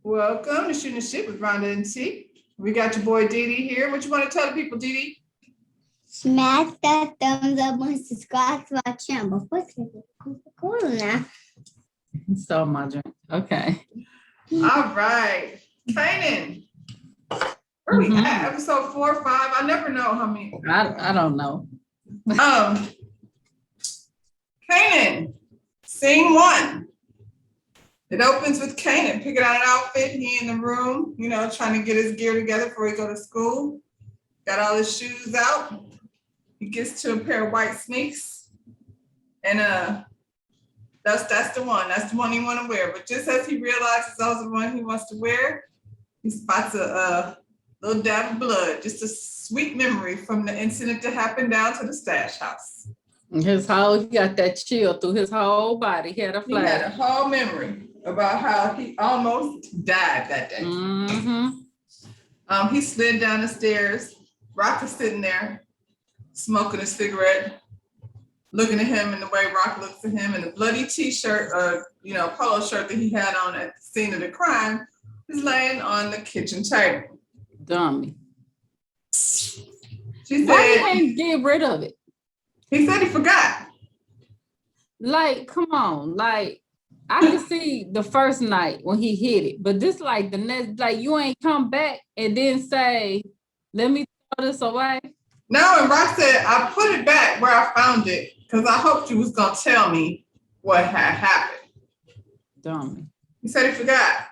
Welcome to Shooting the Shit with Rhonda and T. We got your boy Dee here. What you want to tell the people, Dee? Smash that thumbs up and subscribe to our channel. What's cool now? So my drink. Okay. All right. Kanan. Where we at? Episode 4 or 5? I never know how many. I don't know. Kanan. Scene 1. It opens with Kanan picking out an outfit. He in the room, trying to get his gear together before he go to school. Got all his shoes out. He gets to a pair of white sneaks. And that's the one. That's the one he want to wear. But just as he realizes that's the one he wants to wear, he spots a little dab of blood. Just a sweet memory from the incident that happened down to the stash house. He got that chill through his whole body. He had a flash. He had a whole memory about how he almost died that day. He slid down the stairs. Rock is sitting there, smoking a cigarette, looking at him in the way Rock looks at him, and the bloody t-shirt, polo shirt that he had on at the scene of the crime is laying on the kitchen table. Dummy. She Why you said, ain't get rid of it? he said he forgot. Like, come on. Like, I can see the first night when he hit it, but this like the next, like you ain't come back and then say, let me throw this away. No, and Rock said, I put it back where I found it because I hoped you was going to tell me what had happened. Dummy. He said he forgot.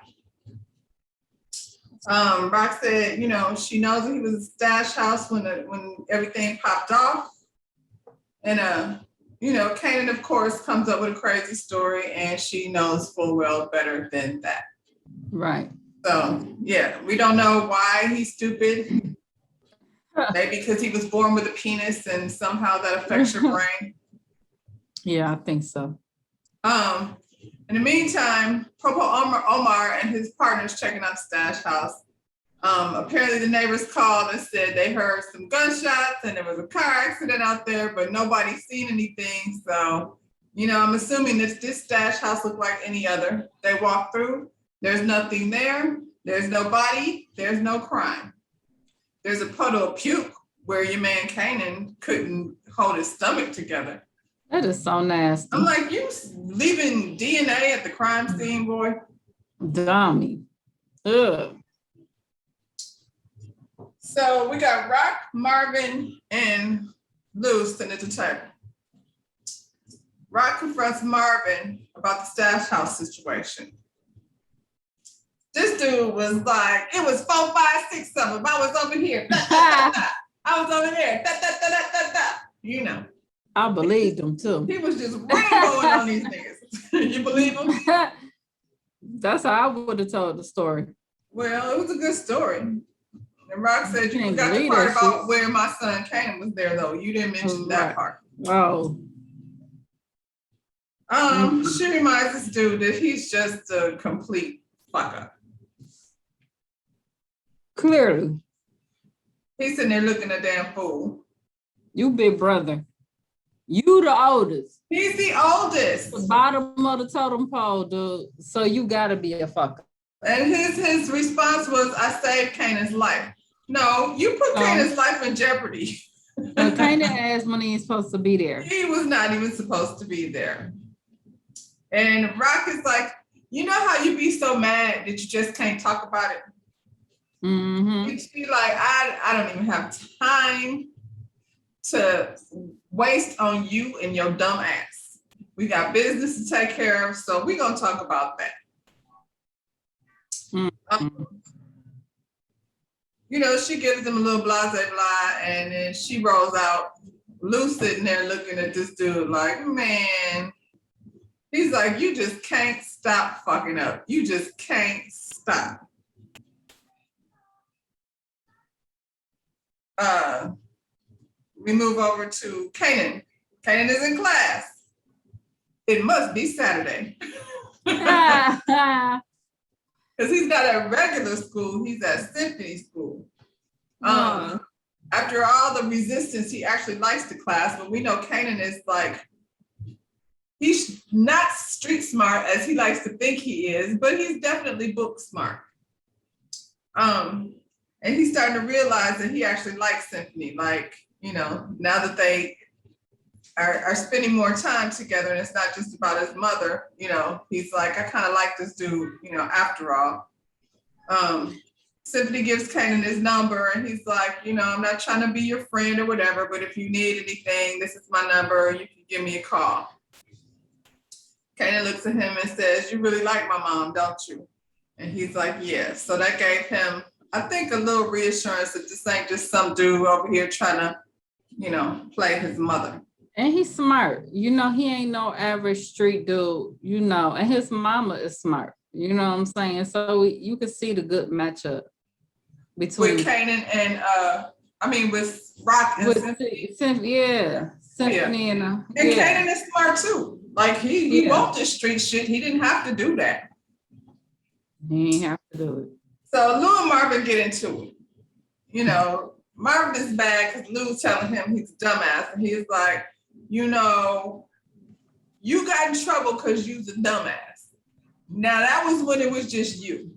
Rock said, she knows that he was at the stash house when everything popped off. And, Kanan, of course, comes up with a crazy story, and she knows full well better than that. Right. So, yeah, we don't know why he's stupid. Maybe because he was born with a penis and somehow that affects your brain. Yeah, I think so. In the meantime, Popo Omar and his partners checking out the stash house. Apparently the neighbors called and said they heard some gunshots and there was a car accident out there, but nobody's seen anything. So, I'm assuming that this stash house looked like any other. They walked through, there's nothing there. There's no body, there's no crime. There's a puddle of puke where your man Kanan couldn't hold his stomach together. That is so nasty. I'm like, you leaving DNA at the crime scene, boy? Dummy. Ugh. So we got Rock, Marvin, and Lou sitting at the table. Rock confronts Marvin about the stash house situation. This dude was like, it was 4, 5, 6 of them. I was over here. Da, da, da, da. I was over there. Da, da, da, da, da, da. I believed him too. He was just rainbowing on these niggas. You believe him? That's how I would have told the story. Well, it was a good story. And Rock said, you Can't forgot the believe part that about shit. where my son Kanan was there, though. You didn't mention that part. Oh. She reminds this dude that he's just a complete fuck up. Clearly. He's sitting there looking a damn fool. You big brother. You the oldest. He's the oldest. The bottom of the totem pole, dude. So you gotta be a fucker. And his response was, I saved Kanan's life. No, you put Kanan's life in jeopardy. Kanan ass money ain't supposed to be there. He was not even supposed to be there. And Rock is like, you know how you be so mad that you just can't talk about it? You be like, I don't even have time to waste on you and your dumb ass. We got business to take care of, so we're going to talk about that. She gives him a little blase blah, and then she rolls out. Lou sitting there looking at this dude like, man. He's like, you just can't stop fucking up. You just can't stop. We move over to Kanan. Kanan is in class. It must be Saturday. Because he's not at regular school, he's at symphony school. After all the resistance, he actually likes the class, but we know Kanan is like he's not street smart as he likes to think he is, but he's definitely book smart. And he's starting to realize that he actually likes Symphony. Like, you know, now that they are spending more time together and it's not just about his mother, you know, he's like, I kind of like this dude, you know, after all. Symphony gives Kanan his number and he's like, you know, I'm not trying to be your friend or whatever, but if you need anything, this is my number, you can give me a call. Kanan looks at him and says, you really like my mom, don't you? And he's like, yeah. So that gave him, I think, a little reassurance that this ain't just some dude over here trying to, you know, play his mother. And he's smart. You know, he ain't no average street dude, you know, and his mama is smart. You know what I'm saying? So you can see the good matchup between with Kanan and with Rock and Symphony. Symphony and Kanan is smart too. Like he wants this street shit. He didn't have to do that. He ain't have to do it. So Lou and Marvin get into it. You know, Marvin is bad because Lou's telling him he's a dumbass, and he's like, you know, you got in trouble because you's a dumbass. Now that was when it was just you.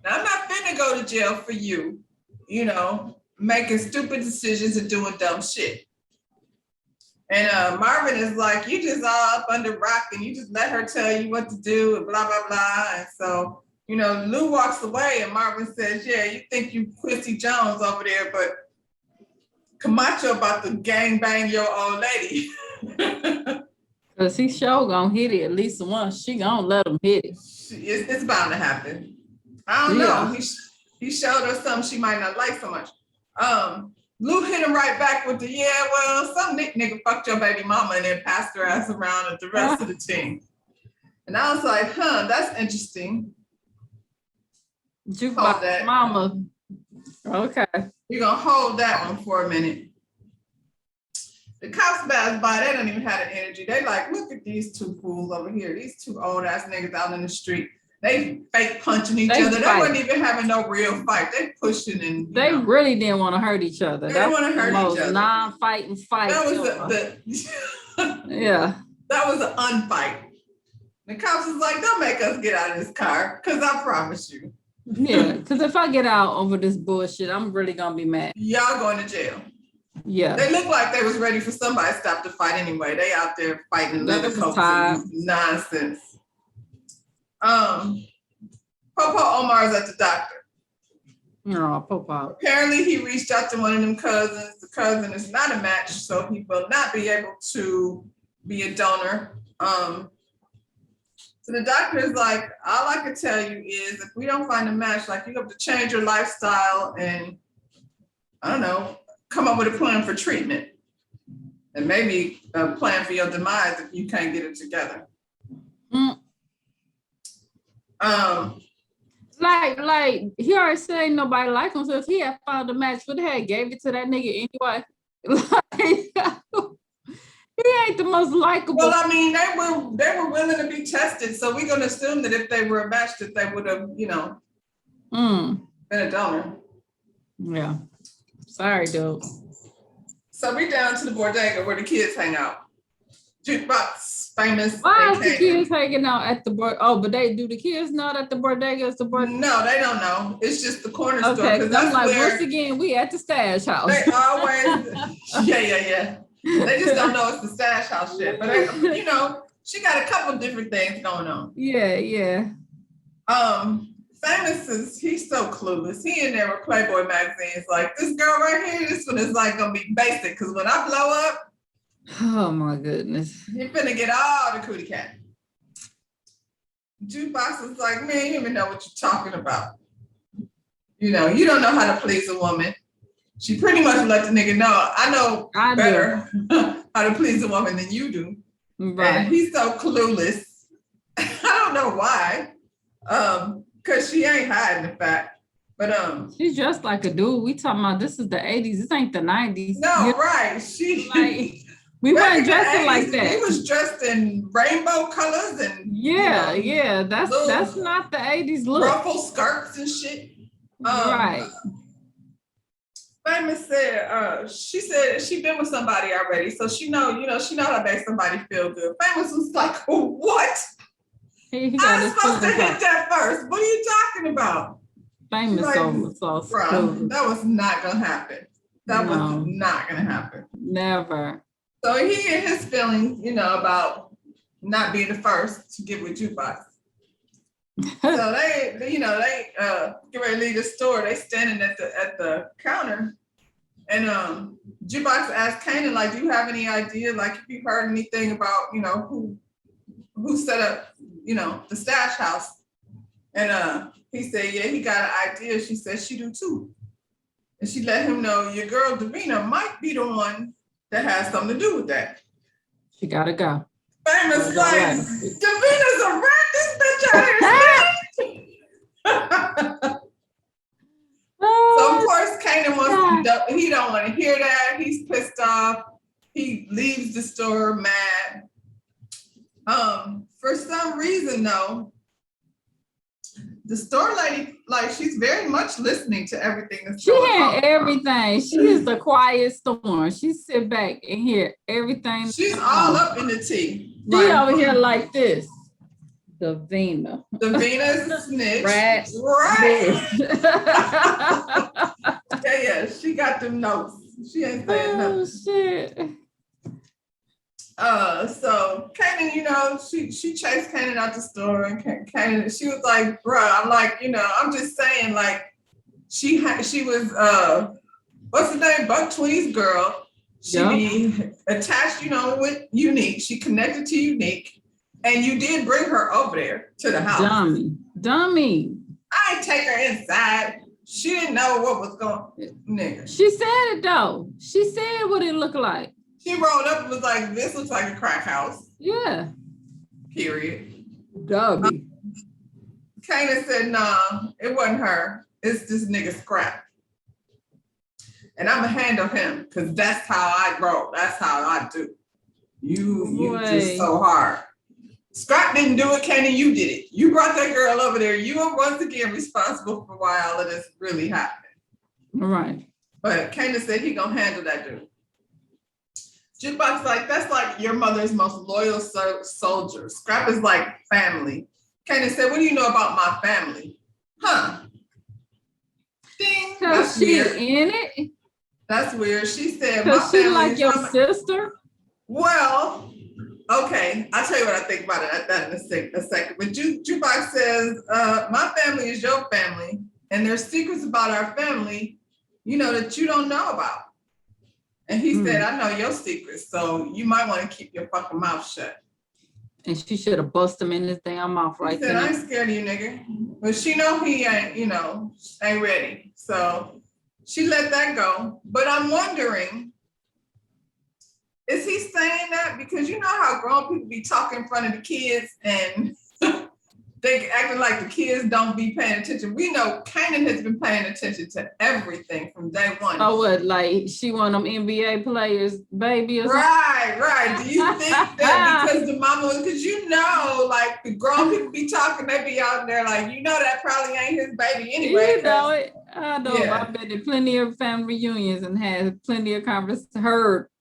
Now I'm not finna go to jail for you, you know, making stupid decisions and doing dumb shit. And Marvin is like, you just all up under Rock and you just let her tell you what to do and blah, blah, blah. And so, you know, Lou walks away and Marvin says, yeah, you think you Quincy Jones over there, but Camacho about to gang bang your old lady. Because he sure gonna hit it at least once. She gonna let him hit it. It's bound to happen. I don't know. He showed her something she might not like so much. Lou hit him right back with the, yeah, well, some nigga fucked your baby mama and then passed her ass around at the rest of the team. And I was like, that's interesting. Jukebox that mama. Okay. You're gonna hold that one for a minute. The cops pass by, they don't even have the energy. They like, look at these two fools over here. These two old ass niggas out in the street. They fake punching each other. They weren't even having no real fight. They pushing and they really didn't want to hurt each other. They didn't want to hurt each other. Non-fighting fight. That was That was an unfight. The cops was like, don't make us get out of this car, because I promise you. Yeah, because if I get out over this bullshit, I'm really gonna be mad. Y'all going to jail. Yeah. They look like they was ready for somebody to stop the fight anyway. They out there fighting nonsense. Popo Omar's at the doctor. No, Popo. Apparently he reached out to one of them cousins. The cousin is not a match, so he will not be able to be a donor. So the doctor is like, all I can tell you is if we don't find a match, like, you have to change your lifestyle and, I don't know, come up with a plan for treatment. And maybe a plan for your demise if you can't get it together. Like he already said ain't nobody like him, so if he had found a match, what the heck, gave it to that nigga anyway? Like, he ain't the most likable. Well, I mean, they were willing to be tested, so we're gonna assume that if they were a match, that they would have, you know, been a donor. Yeah. Sorry, dude. So we down to the bodega where the kids hang out. Jukebox, famous. Why is the kids hanging out at the bodega? Oh, but do the kids know that the bodega is the bodega? No, they don't know. It's just the corner store. Okay, I'm like, once again, we at the stash house. They always, yeah. They just don't know it's the stash house shit. But you know, she got a couple different things going on. Yeah. Famous he's so clueless. He in there with Playboy magazines. Like, this girl right here, this one is like gonna be basic. Cause when I blow up, oh my goodness, you're finna get all the cootie cat. Jukebox is like, man, you don't even know what you're talking about. You know, you don't know how to please a woman. She pretty much let the nigga know, I know better how to please a woman than you do. Right. And he's so clueless. I don't know why. Cause she ain't hiding the fact. But she's dressed like a dude. We talking about this is the 80s. This ain't the 90s. No, right. She like, we weren't dressing 80s, like that. He was dressed in rainbow colors and yeah. That's not the 80s look. Ruffle skirts and shit. Right. Famous said, she said she been with somebody already, so she know how to make somebody feel good. Famous was like, what? He I got was his supposed to feelings hit hurt. that first. What are you talking about? Famous Like, so bruh, stupid. that was not gonna happen. That was No. not gonna happen. Never. So he and his feelings, about not being the first to get with Jukebox. So they get ready to leave the store. They standing at the counter, and Jukebox asked Kanan, like, do you have any idea, like, if you heard anything about, who set up, the stash house? And he said, yeah, he got an idea. She said she do too. And she let him know your girl Davina might be the one that has something to do with that. She gotta go. Famous like, right. Davina's a rat. This bitch out here. So of course, Kanan wants to, he don't want to hear that. He's pissed off. He leaves the store mad. For some reason though, the store lady, like, she's very much listening to everything that's going on. She hear everything. She is the quiet storm. She sit back and hear everything. She's all up in the tea. She over here like this. Davina. Davina's a snitch. Right. Yeah, she got them notes. She ain't saying nothing. Oh shit. So Kanan, she chased Kanan out the store, and Kanan, she was like, bruh, I'm like, I'm just saying, like, she was what's the name, Buck Tweed's girl. She be attached, with Unique. She connected to Unique, and you did bring her over there to the house. Dummy. I ain't take her inside. She didn't know what was going, nigga. She said it though. She said what it looked like. She rolled up and was like, this looks like a crack house. Yeah. Period. Dummy. Kanan said, nah, it wasn't her. It's this nigga Scrap. And I'm going to handle him because that's how I roll. That's how I do. You just so hard. Scrap didn't do it, Kanan, you did it. You brought that girl over there. You are once again responsible for why all of this really happened. All right. But Kanan said he going to handle that dude. Jukebox like, that's like your mother's most loyal soldier. Scrap is like family. Kanan said, what do you know about my family? Huh? Ding. That's she weird. In it? That's weird. She said, my Cause she family like is your my... sister? Well, okay. I'll tell you what I think about it that in a second. But Jukebox says, my family is your family, and there's secrets about our family, that you don't know about. And he said, I know your secrets, so you might want to keep your fucking mouth shut. And she should have busted him in his damn mouth right there. I ain't scared of you, nigga. But she know he ain't, ain't ready. So she let that go. But I'm wondering, is he saying that because you know how grown people be talking in front of the kids and they acting like the kids don't be paying attention? We know Kanan has been paying attention to everything from day one. Oh, what? Like she one of them NBA players, baby? Or right. Do you think that because the mama, because like the grown people be talking, they be out there like, that probably ain't his baby anyway. You know it. I know. Yeah. I've been to plenty of family reunions and had plenty of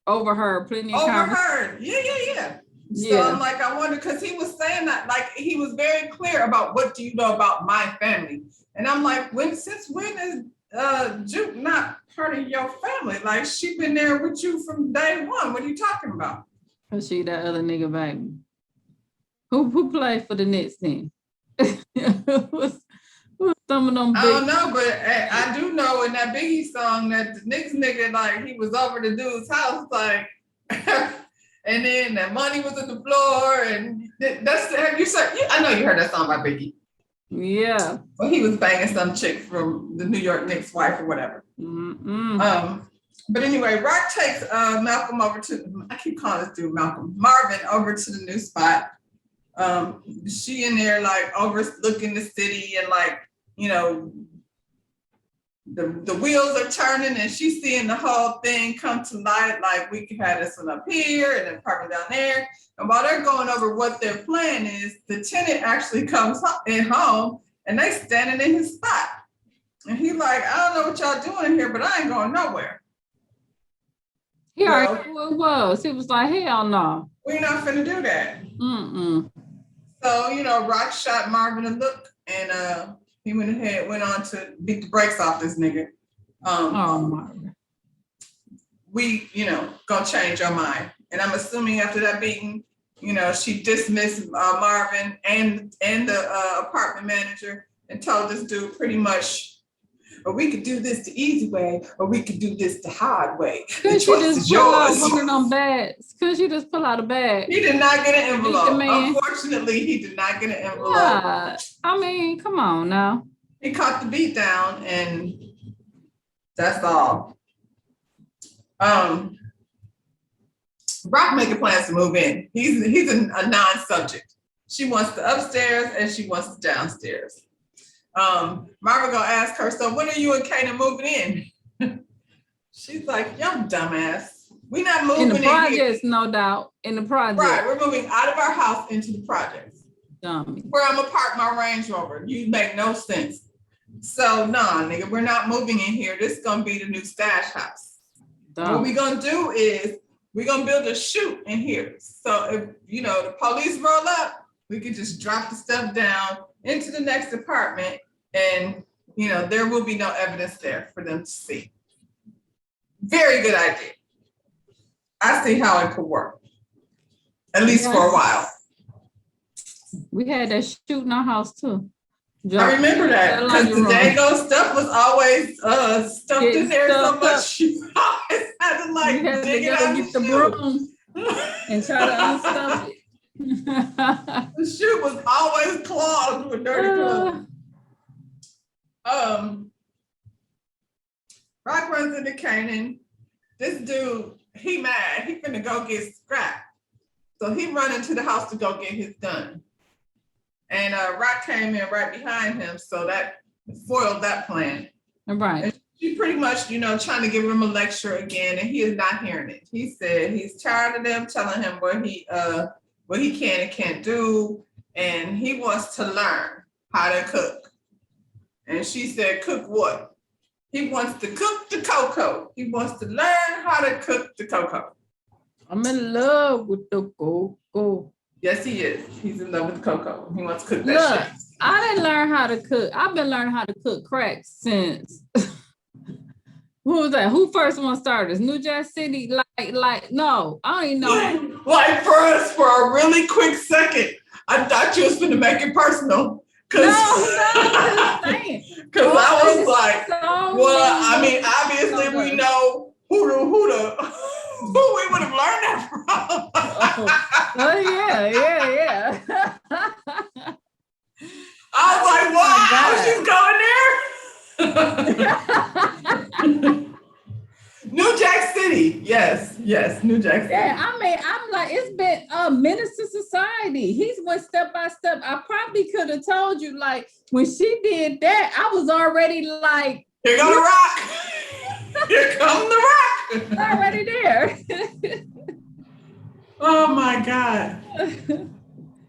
overheard plenty of conversations. Yeah. So I'm like, I wonder, because he was saying that, like, he was very clear about what do you know about my family. And I'm like, since when is Juke not part of your family? Like, she been there with you from day one. What are you talking about? Cause she that other nigga baby. Who played for the Knicks then? Who's some of them big... I don't know, but I do know in that Biggie song that the Knicks nigga, like, he was over the dude's house, like... And then the money was on the floor, and I know you heard that song by Biggie. Yeah. Well, he was banging some chick from the New York Knicks wife or whatever. But anyway, Rock takes Malcolm over to, I keep calling this dude Malcolm, Marvin over to the new spot. She in there like overlooking the city and like, the wheels are turning and she's seeing the whole thing come to light. Like we could have this one up here and then apartment down there. And while they're going over what their plan is, the tenant actually comes in home and they standing in his spot. And he like, I don't know what y'all doing here, but I ain't going nowhere. He Well, already knew it was. He was like, hell no. We're not finna do that. Mm-mm. So, you know, Rock shot Marvin a look, and he went on to beat the brakes off this nigga. Oh, Marvin. We, you know, gonna change your mind. And I'm assuming after that beating, you know, she dismissed Marvin and the apartment manager and told this dude pretty much, or we could do this the easy way, or we could do this the hard way. Could she just pull out one of them bags? Could she just pull out a bag? He did not get an envelope. man. Unfortunately, he did not get an envelope. Yeah. I mean, come on now. He caught the beat down, and that's all. Rock making plans to move in. He's a non-subject. She wants the upstairs and she wants the downstairs. Marvin gonna ask her, so when are you and Kanan moving in? She's like, young dumbass. We not moving in the projects, here. no doubt. In the project. Right, we're moving out of our house into the projects. Dummy. Where I'm gonna park my Range Rover. You make no sense. So nah, nigga, we're not moving in here. This is gonna be the new stash house. Dummy. What we're gonna do is we're gonna build a chute in here. So if you know the police roll up, we could just drop the stuff down into the next apartment, and you know there will be no evidence there for them to see. Very good idea. I see how it could work, at least for a while. We had that shoot in our house too. I remember that because the Dago stuff was always stuffed in there so much. You always had to like dig it out get the broom and try to unstuff it. The shoe was always clogged with dirty clothes. Rock runs into Kanan. This dude, he mad. He finna go get scrapped. So he run into the house to go get his gun. And Rock came in right behind him, so that foiled that plan. Right. And she pretty much, you know, trying to give him a lecture again, and he is not hearing it. He said he's tired of them telling him what he can and can't do, and he wants to learn how to cook. And she said, cook what? He wants to cook the cocoa. He wants to learn how to cook the cocoa. I'm in love with the cocoa. Yes, he is. He's in love with cocoa. He wants to cook that shit. I didn't learn how to cook. I've been learning how to cook crack since. Who was that? Who first one started? New Jack City? Like, no, I don't even know. Like for us, for a really quick second, I thought you was going to make it personal. No, just saying. Because I was like, well, I mean, obviously we know who we would have learned that from. Oh yeah. I was like, wow, she's going there. New Jack City. Yes, New Jack City. Yeah, I mean, I'm like, it's been a menace to society. He's went step by step. I probably could have told you, like, when she did that, I was already like, here go the rock. Here come the rock. Already there. Oh my God.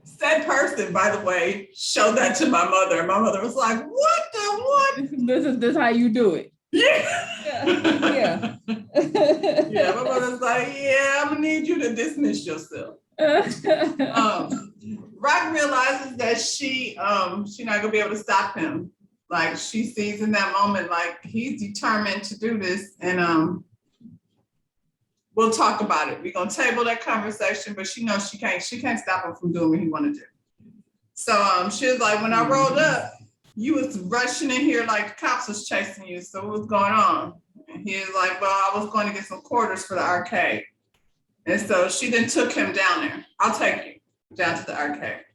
Said person, by the way, showed that to my mother. My mother was like, what the what? This is how you do it. Yeah. Yeah, my mother's like, yeah, I'm gonna need you to dismiss yourself. Rock realizes that she's not gonna be able to stop him. Like she sees in that moment, like he's determined to do this, and we'll talk about it. We're gonna table that conversation, but she knows she can't stop him from doing what he wanna do. So she was like, when I rolled up, you was rushing in here like the cops was chasing you. So what was going on? And he was like, well, I was going to get some quarters for the arcade. And so she then took him down there. I'll take you down to the arcade.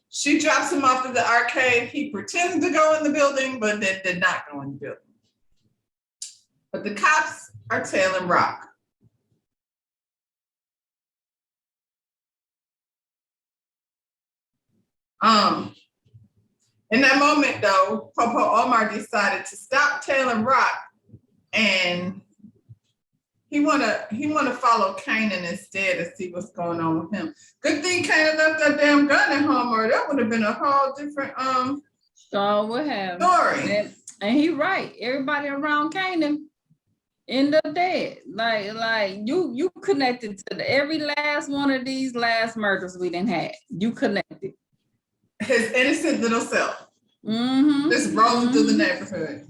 She drops him off at the arcade. He pretends to go in the building, but then did not go in the building. But the cops are tailing Rock. In that moment, though, Popo Omar decided to stop tailing Rock, and he wanna follow Kanan instead and see what's going on with him. Good thing Kanan left that damn gun at home, or that would have been a whole different So what happened? story. And he right. Everybody around Kanan end up dead. Like you connected to every last one of these last murders we didn't have. You connected. His innocent little self. Mm-hmm. Just rolling through the neighborhood.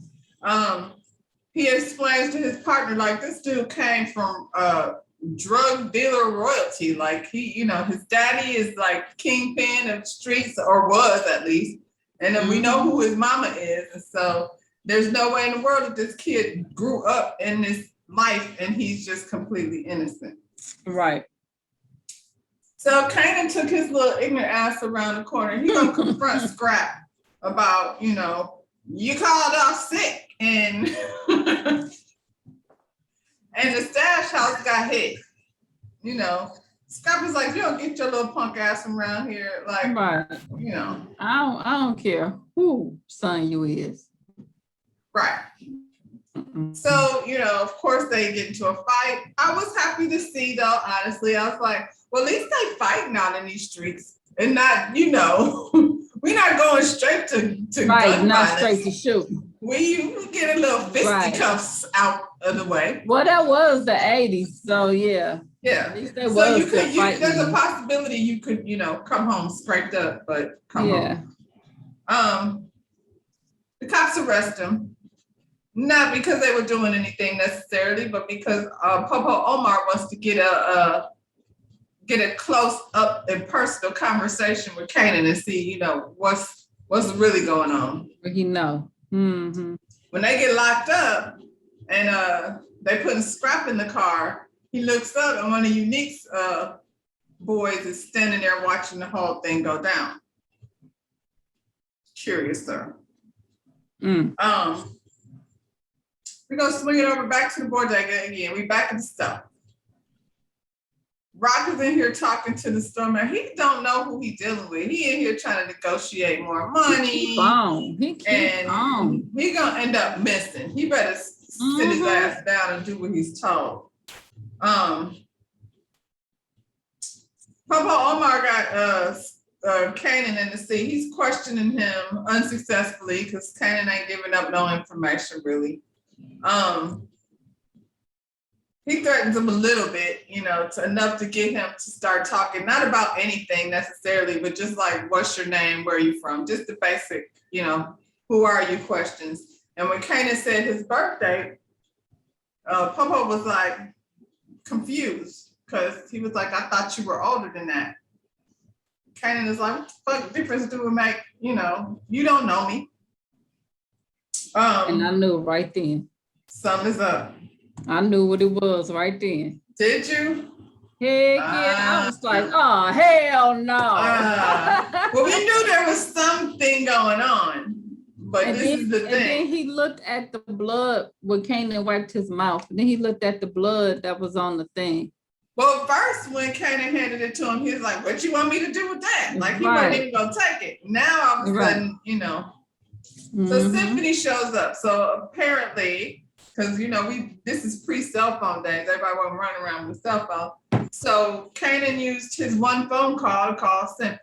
He explains to his partner, like, this dude came from drug dealer royalty. Like, he, you know, his daddy is like kingpin of streets, or was at least. And then we know who his mama is. And so there's no way in the world that this kid grew up in this life and he's just completely innocent. Right. So Kanan took his little ignorant ass around the corner. He gonna confront Scrap about, you know, you called off sick and and the stash house got hit. You know, Scrap is like, you don't get your little punk ass from around here. Like, right. You know. I don't care who son you is. Right. So, you know, of course they get into a fight. I was happy to see, though, honestly. I was like, well, at least they fighting out in these streets and not, you know, we're not going straight to right, gun not violence. straight to shoot. We get a little fisticuffs out of the way. Well, that was the 80s, so yeah. Yeah. At least there So was there's a possibility you could, you know, come home scraped up, but come home. The cops arrest him. Not because they were doing anything necessarily, but because Popo Omar wants to get a close up and personal conversation with Kanan and see, you know, what's really going on. You know. Mm-hmm. When they get locked up and they put a Scrap in the car, he looks up and one of Unique's boys is standing there watching the whole thing go down. Curious, sir. We're gonna swing it over back to the bodega again. We back in the stuff. Rock is in here talking to the store man. He don't know who he dealing with. He in here trying to negotiate more money. He gonna end up missing. He better sit his ass down and do what he's told. Popo Omar got Kanan in the seat. He's questioning him unsuccessfully because Kanan ain't giving up no information really. He threatens him a little bit, you know, enough to get him to start talking, not about anything necessarily, but just like, what's your name? Where are you from? Just the basic, you know, who are you questions. And when Kanan said his birthday, Popo was like confused because he was like, I thought you were older than that. Kanan is like, what the fuck difference do it make? You know, you don't know me. And I knew right then. Something's up. I knew what it was right then. Did you? Heck yeah. I was like, oh, hell no. Well, we knew there was something going on, but and this then, is the thing. And then he looked at the blood when Kanan wiped his mouth. And then he looked at the blood that was on the thing. Well, first, when Kanan handed it to him, he was like, what you want me to do with that? Like, he wasn't even going to take it. Now, all of a sudden, you know. So Symphony shows up. So apparently, because, you know, this is pre-cell phone days. Everybody wasn't running around with cell phone. So Kanan used his one phone call to call Symphony.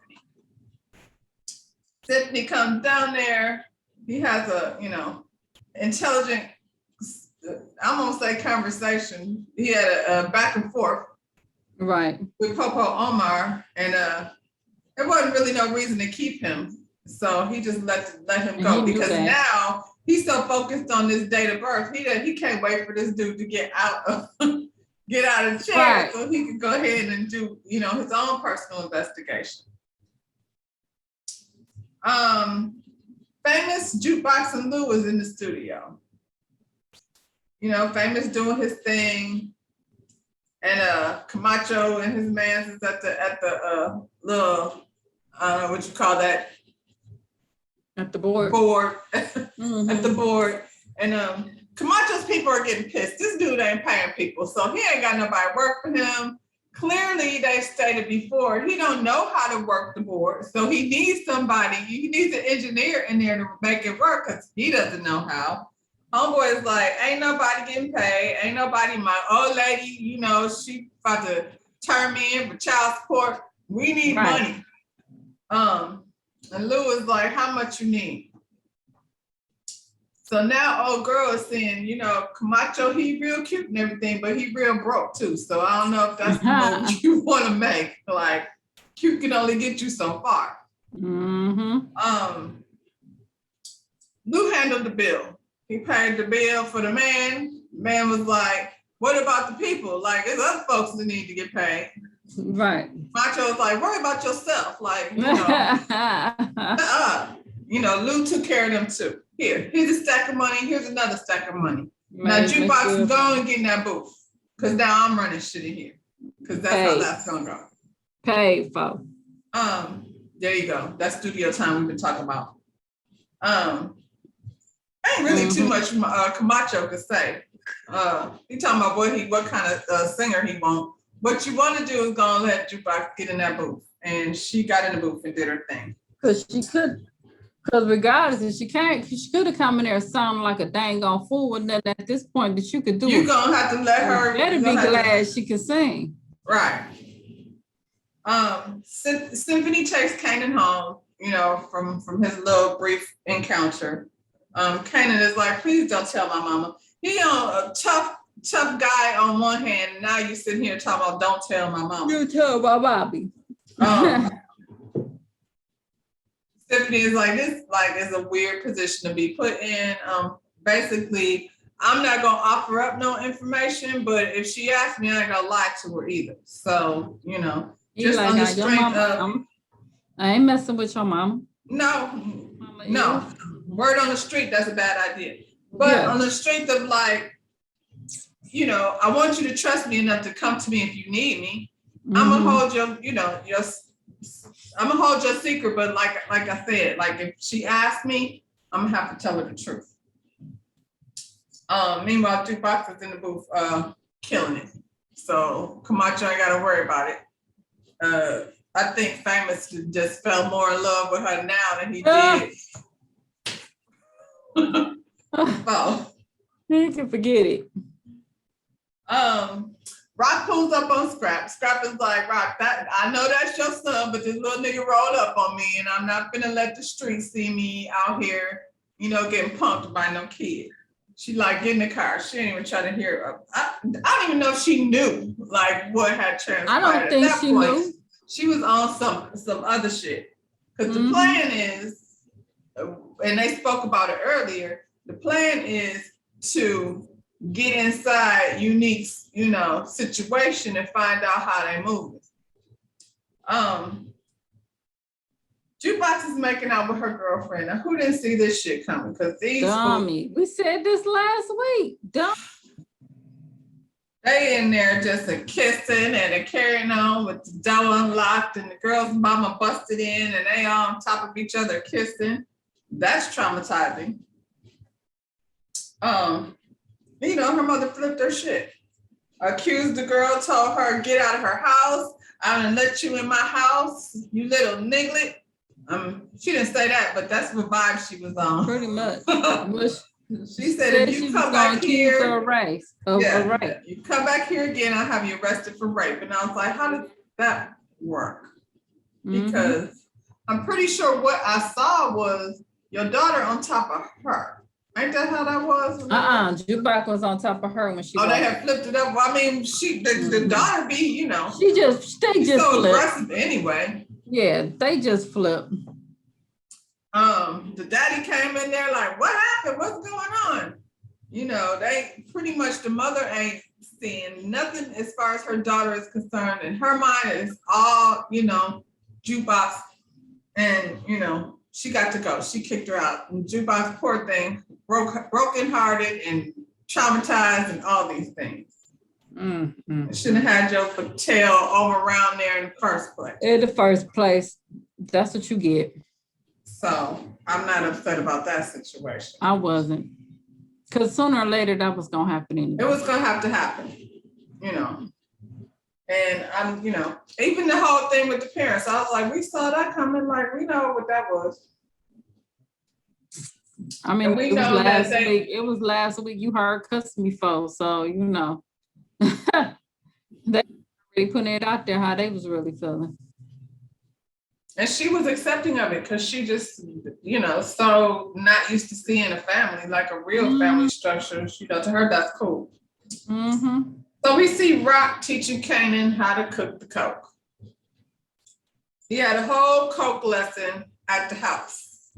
Symphony comes down there. He has a, you know, intelligent, I'm going to say conversation. He had a back and forth. Right. With Popo Omar. And there wasn't really no reason to keep him. So he just let him go because now he's so focused on this date of birth. He can't wait for this dude to get out of the chair so he can go ahead and do, you know, his own personal investigation. Famous Jukebox and Lou was in the studio. You know, Famous doing his thing. And Camacho and his man is at the little what you call that? At the board. At the board. And Camacho's people are getting pissed. This dude ain't paying people, so he ain't got nobody work for him. Clearly, they stated before, he don't know how to work the board. So he needs somebody, he needs an engineer in there to make it work because he doesn't know how. Homeboy is like, ain't nobody getting paid. Ain't nobody, my old lady, you know, she about to turn me in for child support. We need money. And Lou is like, how much you need? So now old girl is saying, Camacho, he real cute and everything, but he real broke too. So I don't know if that's the move you want to make. Like, cute can only get you so far. Lou handled the bill. He paid the bill for the man. The man was like, what about the people? Like, there's other folks that need to get paid. Right. Macho was like, worry about yourself. Like, Lou took care of them too. Here's a stack of money. Here's another stack of money. Now, Jukebox is going and get in that booth. Because now I'm running shit in here. Because that's how that's going to go. Paid for. There you go. That's studio time we've been talking about. Ain't really too much Camacho could say. He talking about what kind of singer he want. What you want to do is go and let Jukebox get in that booth. And she got in the booth and did her thing. Because regardless, if she could have come in there sounding like a dang on fool with nothing at this point that you could do. You're going to have to let her. Better be glad she can sing. Right. Symphony takes Kanan home, from his little brief encounter. Kanan is like, please don't tell my mama. He a tough guy on one hand, and now you sitting here talking about don't tell my mama. You tell my Bobby. Symphony is like, this is a weird position to be put in. Basically, I'm not gonna offer up no information, but if she asks me, I ain't gonna lie to her either. So, just like, on the strength of, I ain't messing with your mama. No. Word on the street, that's a bad idea. But on the strength of like, I want you to trust me enough to come to me if you need me. I'm gonna hold your, I'm gonna hold your secret. But like I said, like if she asks me, I'm gonna have to tell her the truth. Meanwhile, Jukebox is in the booth, killing it. So Camacho ain't gotta worry about it. I think Famous just fell more in love with her now than he did. Oh, you can forget it. Rock pulls up on Scrap. Scrap is like, Rock, I know that's your son, but this little nigga rolled up on me, and I'm not gonna let the streets see me out here, getting punked by no kid. She like, get in the car. She didn't even try to hear her. I don't even know if she knew like what had transpired. I don't think she knew. She was on some other shit. Because the plan is, and they spoke about it earlier, the plan is to get inside Unique's, situation and find out how they move. Jukebox is making out with her girlfriend. Now, who didn't see this shit coming? Because these dummy. We said this last week. Dumb. They in there just a kissing and a carrying on with the door unlocked and the girl's mama busted in and they all on top of each other kissing. That's traumatizing. Her mother flipped her shit. Accused the girl, told her, get out of her house. I'm gonna let you in my house, you little niglet. She didn't say that, but that's the vibe she was on. Pretty much. She said, if you come back here, you come back here again, I'll have you arrested for rape. And I was like, how did that work? Because I'm pretty sure what I saw was your daughter on top of her. Ain't that how that was? Jukebox was on top of her when she. Oh, they had flipped it up. Well, I mean, the daughter be, They just so flipped. Aggressive anyway. Yeah, they just flipped. The daddy came in there like, what happened? What's going on? They pretty much, the mother ain't seeing nothing as far as her daughter is concerned. In her mind, it's all, Jukebox. And, she got to go. She kicked her out. And Jukebox, poor thing, brokenhearted and traumatized and all these things. Shouldn't have had your tail over around there in the first place. In the first place, that's what you get. So I'm not upset about that situation. I wasn't. Because sooner or later, that was going to happen anyway. It was going to have to happen, And I'm, even the whole thing with the parents, I was like, we saw that coming, like, we know what that was. I mean, it was last week. It was last week you heard cuss me for, so they already putting it out there how they was really feeling. And she was accepting of it because she just, so not used to seeing a family, like a real family structure. To her, that's cool. Mm-hmm. So we see Rock teaching Kanan how to cook the Coke. He had a whole Coke lesson at the house.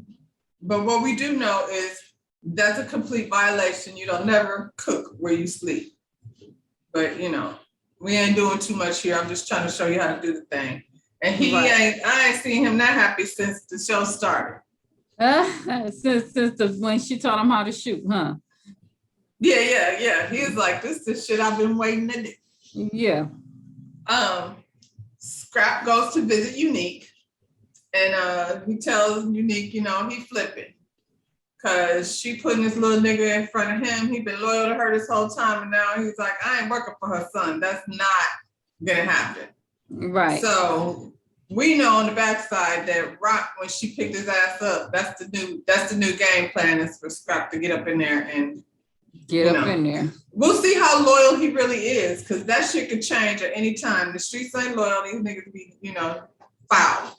But what we do know is that's a complete violation. You don't never cook where you sleep. But, we ain't doing too much here. I'm just trying to show you how to do the thing. And I ain't seen him that happy since the show started. Since when she taught him how to shoot, huh? Yeah. He was like, this is the shit I've been waiting to do. Yeah. Scrap goes to visit Unique. And he tells Unique, he flipping. Cause she putting this little nigga in front of him. He been loyal to her this whole time. And now he's like, I ain't working for her son. That's not gonna happen. Right. So we know on the backside that Rock, when she picked his ass up, that's the new game plan is for Scrap to get up in there and get up in there. We'll see how loyal he really is, because that shit could change at any time. The streets ain't loyal, these niggas be, foul.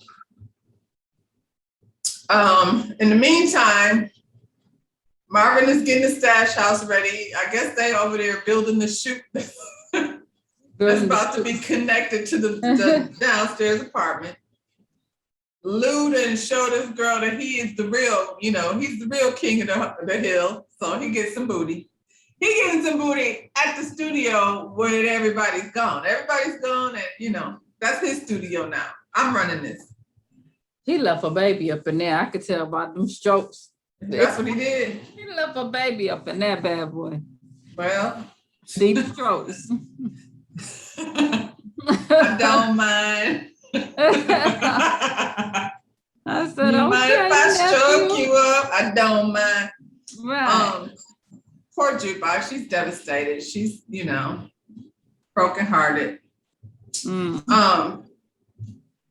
In the meantime, Marvin is getting the stash house ready. I guess they over there building the chute that's about to be connected to the downstairs apartment. Lou done show this girl that he is the real, he's the real king of the hill. So he gets some booty. He getting some booty at the studio when everybody's gone. Everybody's gone and, that's his studio now. I'm running this. He left a baby up in there. I could tell by them strokes. That's what he did. He left a baby up in that bad boy. Well. Deep strokes. I don't mind. I said, you okay, mind if I stroke nephew? you up? I don't mind. Right. Poor Jukebox, she's devastated. She's, brokenhearted.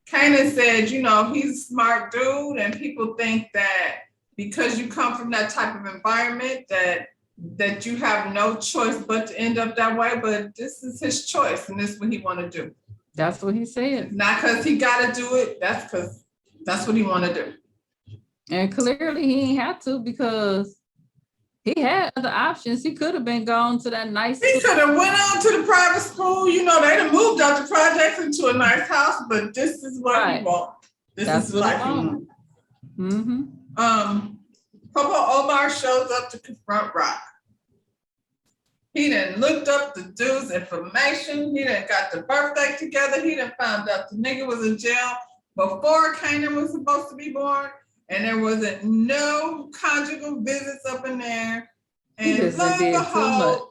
Kanan said, he's a smart dude, and people think that because you come from that type of environment that you have no choice but to end up that way, but this is his choice, and this is what he want to do. That's what he said. Not because he got to do it, that's because that's what he want to do. And clearly he ain't have to, because he had other options. He could have been gone to that nice. He could have went on to the private school. They done moved out the projects into a nice house, but this is what he want. This is what he want. Mm-hmm. Papa Omar shows up to confront Rock. He done looked up the dude's information. He done got the birthday together. He done found out the nigga was in jail before Kanan was supposed to be born. And there wasn't no conjugal visits up in there. And lo and behold,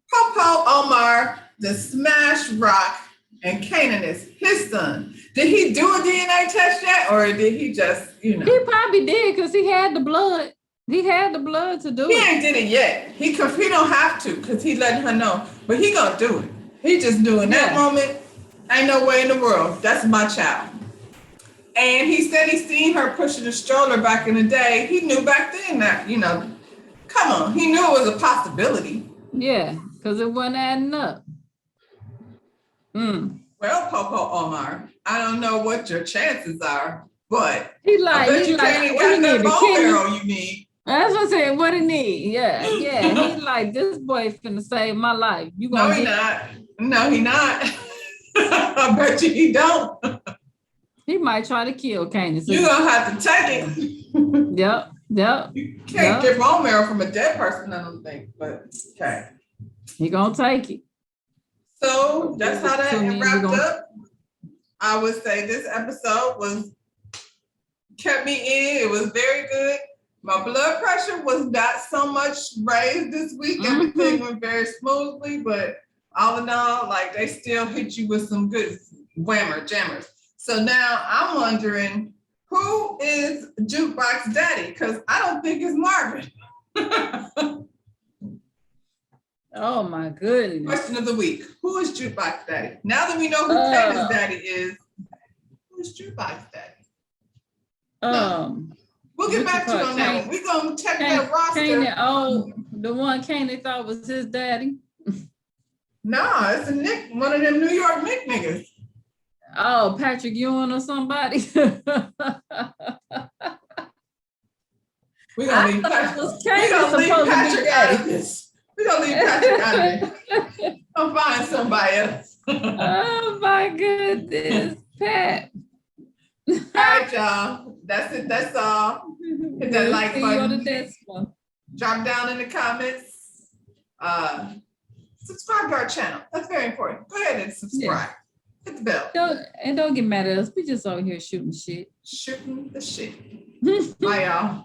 Papa Omar, the smash Rock, and Kanan is his son. Did he do a DNA test yet? Or did he just, He probably did, because he had the blood. He had the blood to do it. He ain't did it yet. He don't have to, because he letting her know. But he gonna do it. He just doing that moment. Ain't no way in the world. That's my child. And he said he seen her pushing the stroller back in the day. He knew back then that, come on. He knew it was a possibility. Yeah, because it wasn't adding up. Well, Popo Omar, I don't know what your chances are, but I bet you can't got that bone marrow you need. That's what I said, what he need. Yeah. He's like, this boy finna save my life. No, he not. No, he not. I bet you he don't. He might try to kill Kanan. You're going to have to take it. Yep. You can't get bone marrow from a dead person, I don't think, but okay. He going to take it. So that's how that wrapped up. I would say this episode kept me in. It was very good. My blood pressure was not so much raised this week. Everything went very smoothly, but all in all, they still hit you with some good jammers. So now I'm wondering, who is Jukebox Daddy? Because I don't think it's Marvin. Oh my goodness. Question of the week. Who is Jukebox Daddy? Now that we know who Kanan's daddy is, who is Jukebox Daddy? We'll get back to you on that one. We're going to check that roster. The one Kanan thought was his daddy? No, it's a Nick, one of them New York Nick niggas. Oh, Patrick Ewing or somebody. We're gonna leave Patrick out of this. We're gonna leave Patrick out of this. I'll find somebody else. Oh my goodness, Pat. All right, y'all. That's it. That's all. Hit that like See you on the button. next one. Drop down in the comments. Subscribe to our channel. That's very important. Go ahead and subscribe. Hit the bell. Don't get mad at us. We just out here shooting shit. Shooting the shit. Bye, y'all.